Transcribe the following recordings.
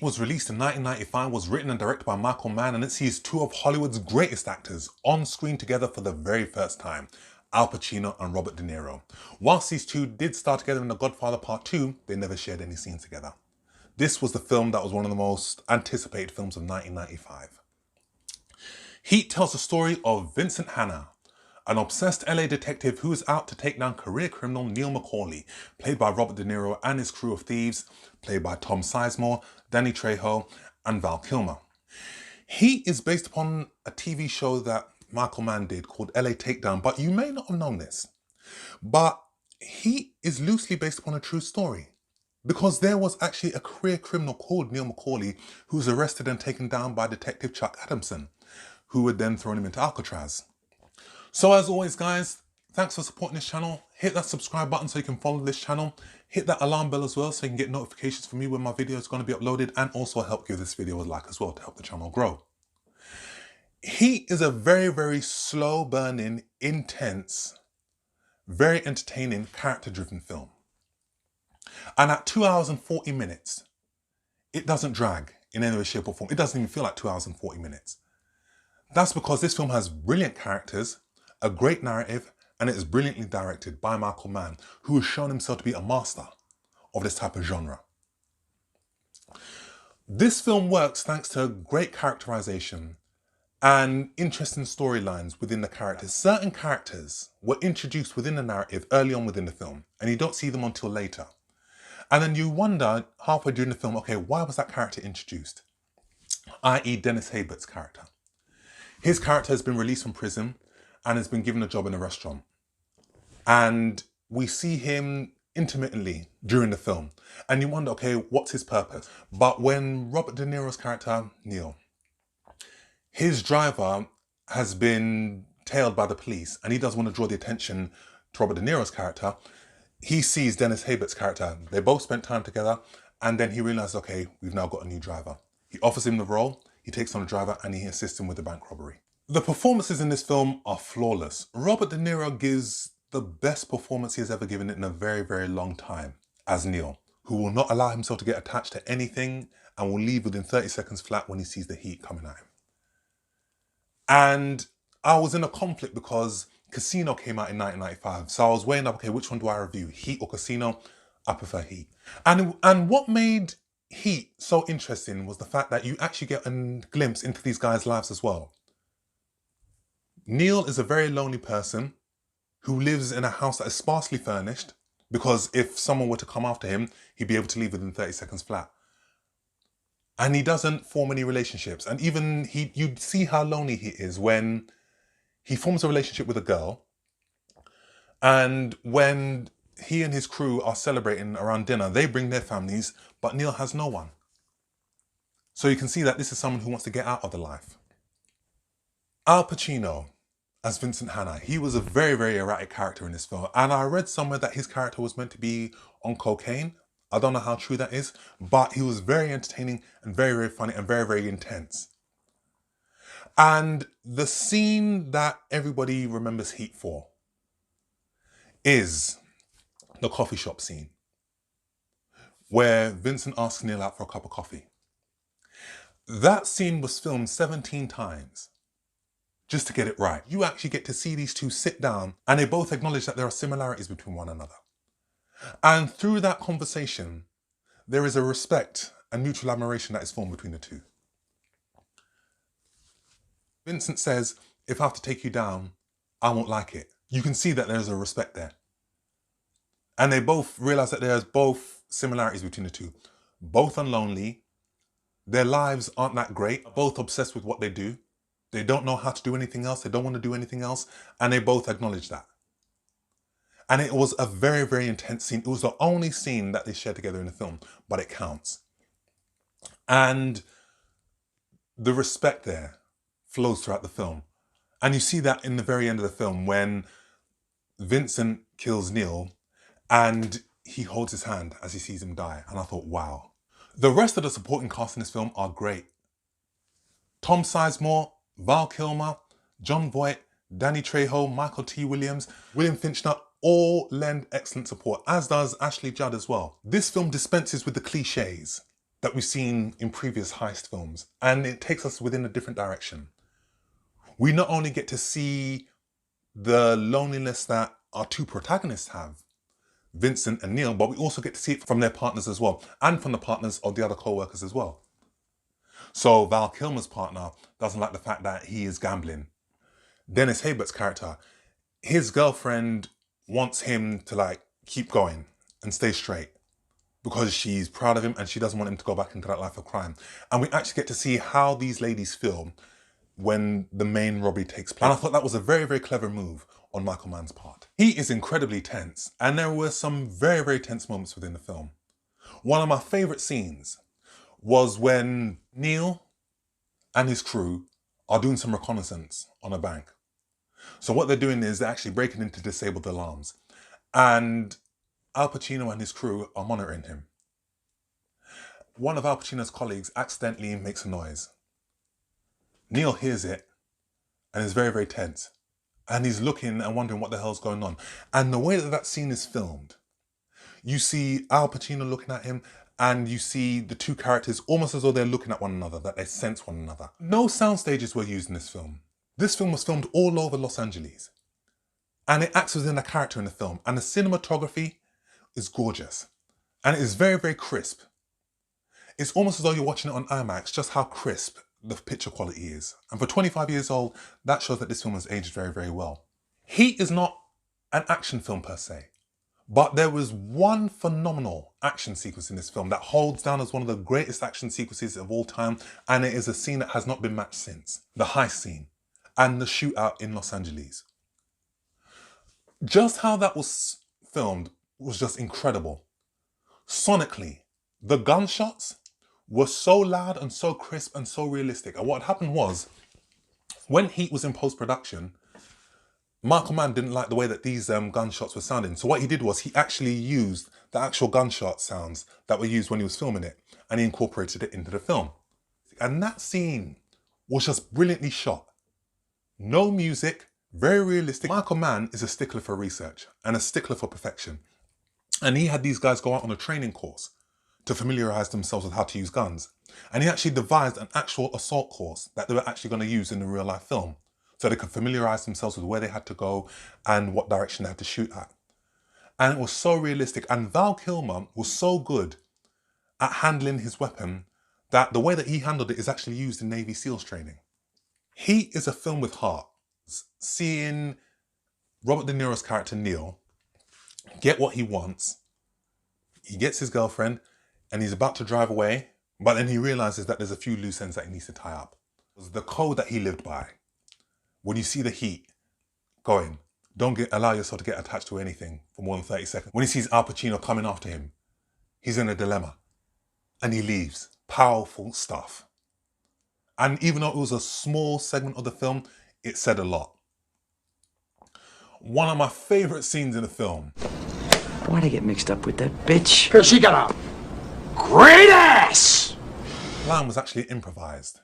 was released in 1995, was written and directed by Michael Mann, and it sees two of Hollywood's greatest actors on screen together for the very first time, Al Pacino and Robert De Niro. Whilst these two did star together in The Godfather Part 2, they never shared any scenes together. This was the film that was one of the most anticipated films of 1995. Heat tells the story of Vincent Hanna, an obsessed LA detective who is out to take down career criminal Neil McCauley, played by Robert De Niro, and his crew of thieves, played by Tom Sizemore, Danny Trejo, and Val Kilmer. Heat is based upon a TV show that Michael Mann did called LA Takedown, but you may not have known this. But Heat is loosely based upon a true story, because there was actually a career criminal called Neil McCauley who was arrested and taken down by Detective Chuck Adamson, who would then throw him into Alcatraz. So as always guys, thanks for supporting this channel. Hit that subscribe button so you can follow this channel. Hit that alarm bell as well so you can get notifications from me when my video is going to be uploaded, and also help give this video a like as well to help the channel grow. Heat is a very, very slow burning, intense, very entertaining, character driven film. And at 2 hours and 40 minutes, it doesn't drag in any way, shape or form. It doesn't even feel like 2 hours and 40 minutes. That's because this film has brilliant characters, a great narrative, and it is brilliantly directed by Michael Mann, who has shown himself to be a master of this type of genre. This film works thanks to great characterization and interesting storylines within the characters. Certain characters were introduced within the narrative early on within the film, and you don't see them until later. And then you wonder halfway during the film, okay, why was that character introduced? I.e. Dennis Haysbert's character. His character has been released from prison and has been given a job in a restaurant. And we see him intermittently during the film. And you wonder, okay, what's his purpose? But when Robert De Niro's character, Neil, his driver has been tailed by the police and he doesn't want to draw the attention to Robert De Niro's character, he sees Dennis Haysbert's character. They both spent time together, and then he realizes, okay, we've now got a new driver. He offers him the role, he takes on the driver, and he assists him with the bank robbery. The performances in this film are flawless. Robert De Niro gives the best performance he has ever given it in a very, very long time as Neil, who will not allow himself to get attached to anything and will leave within 30 seconds flat when he sees the heat coming at him. And I was in a conflict because Casino came out in 1995. So I was weighing up, okay, which one do I review? Heat or Casino? I prefer Heat. And what made Heat so interesting was the fact that you actually get a glimpse into these guys' lives as well. Neil is a very lonely person who lives in a house that is sparsely furnished, because if someone were to come after him, he'd be able to leave within 30 seconds flat. And he doesn't form any relationships. And even you'd see how lonely he is when he forms a relationship with a girl, and when he and his crew are celebrating around dinner, they bring their families, but Neil has no one. So you can see that this is someone who wants to get out of the life. Al Pacino as Vincent Hanna, he was a very, very erratic character in this film. And I read somewhere that his character was meant to be on cocaine. I don't know how true that is, but he was very entertaining and very, very funny and very, very intense. And the scene that everybody remembers Heat for is the coffee shop scene, where Vincent asks Neil out for a cup of coffee. That scene was filmed 17 times just to get it right. You actually get to see these two sit down and they both acknowledge that there are similarities between one another. And through that conversation, there is a respect and mutual admiration that is formed between the two. Vincent says, if I have to take you down, I won't like it. You can see that there's a respect there. And they both realize that there's both similarities between the two. Both are lonely. Their lives aren't that great. Both obsessed with what they do. They don't know how to do anything else. They don't want to do anything else. And they both acknowledge that. And it was a very, very intense scene. It was the only scene that they shared together in the film, but it counts. And the respect there flows throughout the film. And you see that in the very end of the film when Vincent kills Neil and he holds his hand as he sees him die. And I thought, wow. The rest of the supporting cast in this film are great. Tom Sizemore, Val Kilmer, Jon Voight, Danny Trejo, Mykel T. Williams, William Finchner, all lend excellent support, as does Ashley Judd as well. This film dispenses with the cliches that we've seen in previous heist films, and it takes us within a different direction. We not only get to see the loneliness that our two protagonists have, Vincent and Neil, but we also get to see it from their partners as well, and from the partners of the other co-workers as well. So Val Kilmer's partner doesn't like the fact that he is gambling. Dennis Habert's character, his girlfriend wants him to like keep going and stay straight because she's proud of him and she doesn't want him to go back into that life of crime. And we actually get to see how these ladies feel when the main robbery takes place. And I thought that was a very, very clever move on Michael Mann's part. He is incredibly tense, and there were some very, very tense moments within the film. One of my favourite scenes was when Neil and his crew are doing some reconnaissance on a bank. So what they're doing is they're actually breaking into disabled alarms. And Al Pacino and his crew are monitoring him. One of Al Pacino's colleagues accidentally makes a noise. Neil hears it and is very, very tense. And he's looking and wondering what the hell's going on. And the way that that scene is filmed, you see Al Pacino looking at him, and you see the two characters almost as though they're looking at one another, that they sense one another. No sound stages were used in this film. This film was filmed all over Los Angeles. And it acts within a character in the film. And the cinematography is gorgeous. And it is very, very crisp. It's almost as though you're watching it on IMAX, just how crisp the picture quality is. And for 25 years old, that shows that this film has aged very, very well. Heat is not an action film per se, but there was one phenomenal action sequence in this film that holds down as one of the greatest action sequences of all time, and it is a scene that has not been matched since. The heist scene and the shootout in Los Angeles. Just how that was filmed was just incredible. Sonically, the gunshots were so loud and so crisp and so realistic. And what happened was, when Heat was in post-production, Michael Mann didn't like the way that these gunshots were sounding. So what he did was he actually used the actual gunshot sounds that were used when he was filming it, and he incorporated it into the film. And that scene was just brilliantly shot. No music, very realistic. Michael Mann is a stickler for research and a stickler for perfection. And he had these guys go out on a training course to familiarize themselves with how to use guns. And he actually devised an actual assault course that they were actually going to use in the real life film, so they could familiarize themselves with where they had to go and what direction they had to shoot at. And it was so realistic. And Val Kilmer was so good at handling his weapon that the way that he handled it is actually used in Navy SEALs training. Heat is a film with heart. Seeing Robert De Niro's character Neil get what he wants, he gets his girlfriend and he's about to drive away, but then he realizes that there's a few loose ends that he needs to tie up. It was the code that he lived by. When you see the heat going, don't allow yourself to get attached to anything for more than 30 seconds. When he sees Al Pacino coming after him, he's in a dilemma and he leaves. Powerful stuff. And even though it was a small segment of the film, it said a lot. One of my favorite scenes in the film. Why'd I get mixed up with that bitch? Because she got a great ass! The line was actually improvised.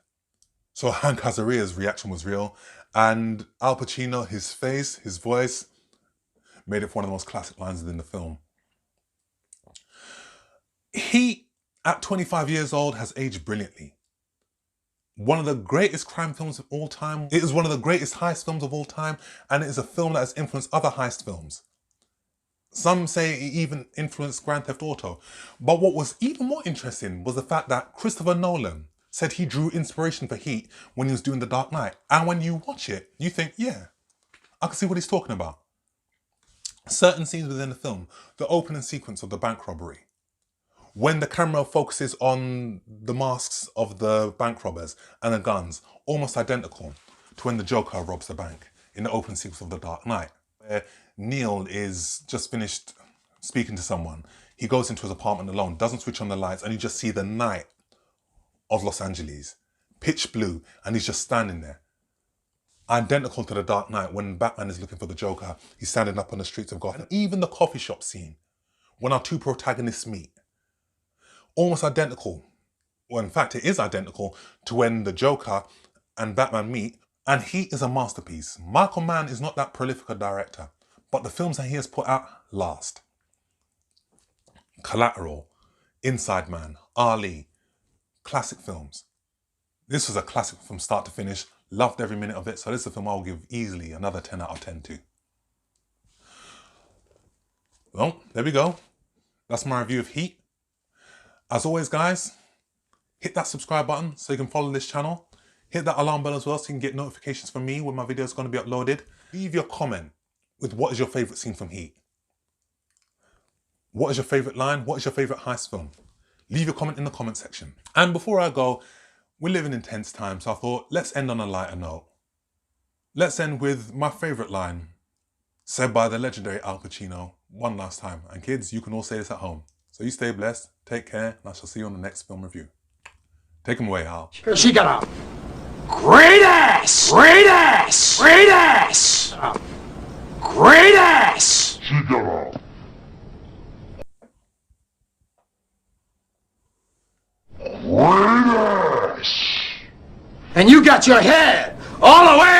So Hank Azaria's reaction was real, and Al Pacino, his face, his voice, made it one of the most classic lines within the film. He, at 25 years old, has aged brilliantly. One of the greatest crime films of all time. It is one of the greatest heist films of all time, and it is a film that has influenced other heist films. Some say it even influenced Grand Theft Auto. But what was even more interesting was the fact that Christopher Nolan said he drew inspiration for Heat when he was doing The Dark Knight. And when you watch it, you think, yeah, I can see what he's talking about. Certain scenes within the film, the opening sequence of the bank robbery, when the camera focuses on the masks of the bank robbers and the guns, almost identical to when the Joker robs the bank in the opening sequence of The Dark Knight, where Neil is just finished speaking to someone. He goes into his apartment alone, doesn't switch on the lights, and you just see the night of Los Angeles, pitch blue, and he's just standing there. Identical to The Dark Knight, when Batman is looking for the Joker, he's standing up on the streets of Gotham. And even the coffee shop scene, when our two protagonists meet, almost identical. Well, in fact, it is identical to when the Joker and Batman meet, and Heat is a masterpiece. Michael Mann is not that prolific a director, but the films that he has put out last. Collateral, Inside Man, Ali, classic films. This was a classic from start to finish. Loved every minute of it. So this is a film I'll give easily another 10 out of 10 to. Well, there we go. That's my review of Heat. As always, guys, hit that subscribe button so you can follow this channel. Hit that alarm bell as well so you can get notifications from me when my video is going to be uploaded. Leave your comment with what is your favourite scene from Heat. What is your favourite line? What is your favourite heist film? Leave your comment in the comment section. And before I go, we're living in tense times, so I thought let's end on a lighter note. Let's end with my favourite line said by the legendary Al Pacino one last time. And kids, you can all say this at home. So you stay blessed, take care, and I shall see you on the next film review. Take him away, Al. She got a great ass! Great ass! Great ass! Great ass! She got a great ass! And you got your head all the way